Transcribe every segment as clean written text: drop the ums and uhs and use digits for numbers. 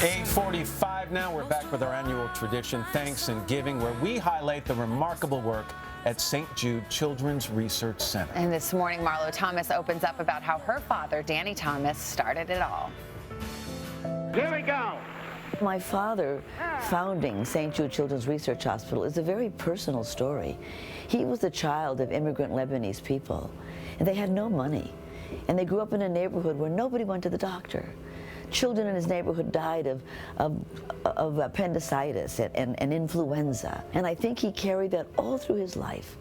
8:45 now. We're back with our annual tradition, Thanks and Giving, where we highlight the remarkable work at St. Jude Children's Research Center. And this morning, Marlo Thomas opens up about how her father, Danny Thomas, started it all. Here we go. My father founding St. Jude Children's Research Hospital is a very personal story. He was the child of immigrant Lebanese people, and they had no money. And they grew up in a neighborhood where nobody went to the doctor. Children in his neighborhood died of appendicitis and influenza. And I think he carried that all through his life.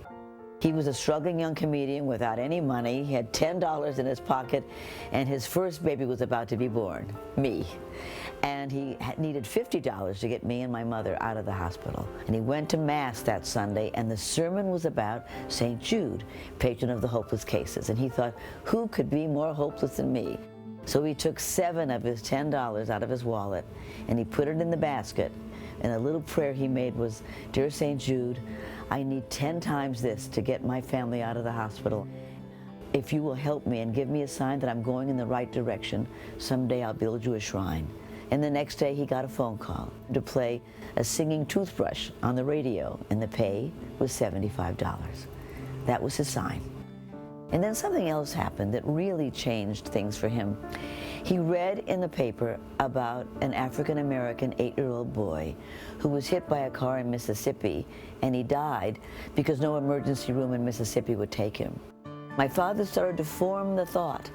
He was a struggling young comedian without any money. He had $10 in his pocket, and his first baby was about to be born, me. And he needed $50 to get me and my mother out of the hospital. And he went to Mass that Sunday, and the sermon was about St. Jude, patron of the hopeless cases. And he thought, who could be more hopeless than me? So he took 7 of his $10 out of his wallet, and he put it in the basket. And a little prayer he made was, Dear St. Jude, I need 10 times this to get my family out of the hospital. If you will help me and give me a sign that I'm going in the right direction, someday I'll build you a shrine. And the next day he got a phone call to play a singing toothbrush on the radio, and the pay was $75. That was his sign. And then something else happened that really changed things for him. He read in the paper about an African-American 8-year-old boy who was hit by a car in Mississippi, and he died because no emergency room in Mississippi would take him. My father started to form the thought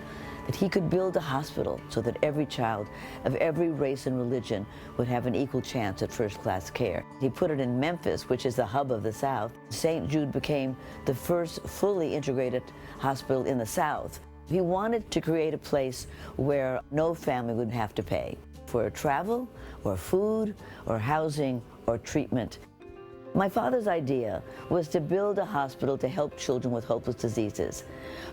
that he could build a hospital so that every child of every race and religion would have an equal chance at first-class care. He put it in Memphis, which is the hub of the South. St. Jude became the first fully integrated hospital in the South. He wanted to create a place where no family would have to pay for travel, or food, or housing, or treatment. My father's idea was to build a hospital to help children with hopeless diseases.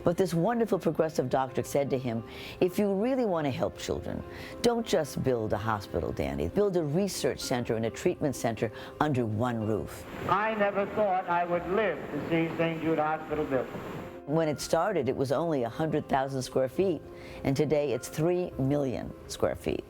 But this wonderful progressive doctor said to him, if you really want to help children, don't just build a hospital, Danny. Build a research center and a treatment center under one roof. I never thought I would live to see St. Jude Hospital built. When it started, it was only 100,000 square feet, and today it's 3 million square feet.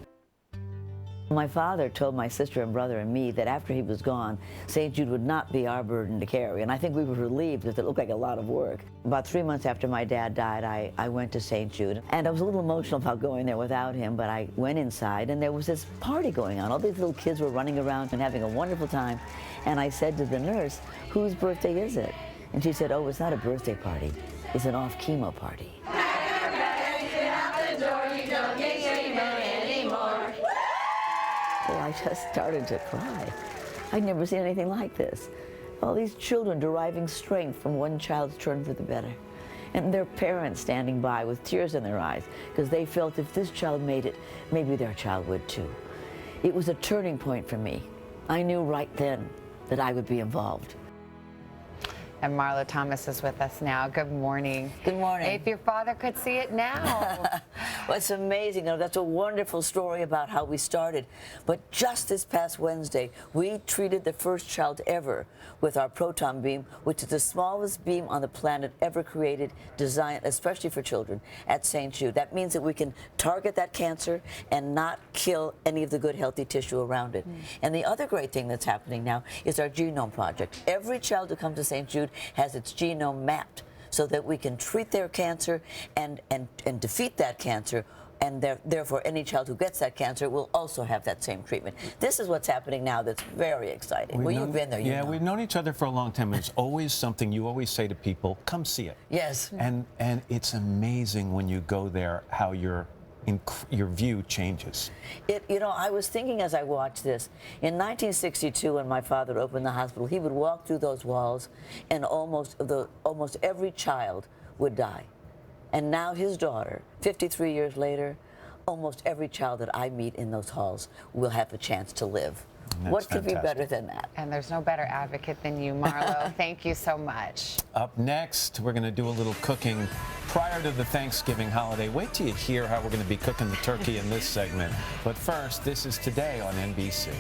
My father told my sister and brother and me that after he was gone, St. Jude would not be our burden to carry, and I think we were relieved because it looked like a lot of work. About 3 months after my dad died, I went to St. Jude, and I was a little emotional about going there without him, but I went inside, and there was this party going on. All these little kids were running around and having a wonderful time, and I said to the nurse, whose birthday is it? And she said, oh, it's not a birthday party, it's an off-chemo party. Well, I just started to cry. I'd never seen anything like this. All these children deriving strength from one child's turn for the better. And their parents standing by with tears in their eyes because they felt if this child made it, maybe their child would too. It was a turning point for me. I knew right then that I would be involved. And Marlo Thomas is with us now. Good morning. Good morning. If your father could see it now. Well, it's amazing. You know, that's a wonderful story about how we started. But just this past Wednesday, we treated the first child ever with our proton beam, which is the smallest beam on the planet ever created, designed especially for children at St. Jude. That means that we can target that cancer and not kill any of the good, healthy tissue around it. And the other great thing that's happening now is our genome project. Every child who comes to St. Jude has its genome mapped so that we can treat their cancer and defeat that cancer, and therefore any child who gets that cancer will also have that same treatment. This is what's happening now that's very exciting. You've been there, you know. We've known each other for a long time. There's always something you always say to people, come see it. Yes. And it's amazing when you go there how your view changes. You know, I was thinking as I watched this, in 1962 when my father opened the hospital, he would walk through those walls and almost every child would die. And now his daughter, 53 years later, almost every child that I meet in those halls will have a chance to live. What could be better than that? And there's no better advocate than you, Marlo. Thank you so much. Up next, we're going to do a little cooking prior to the Thanksgiving holiday. Wait till you hear how we're going to be cooking the turkey in this segment. But first, this is Today on NBC.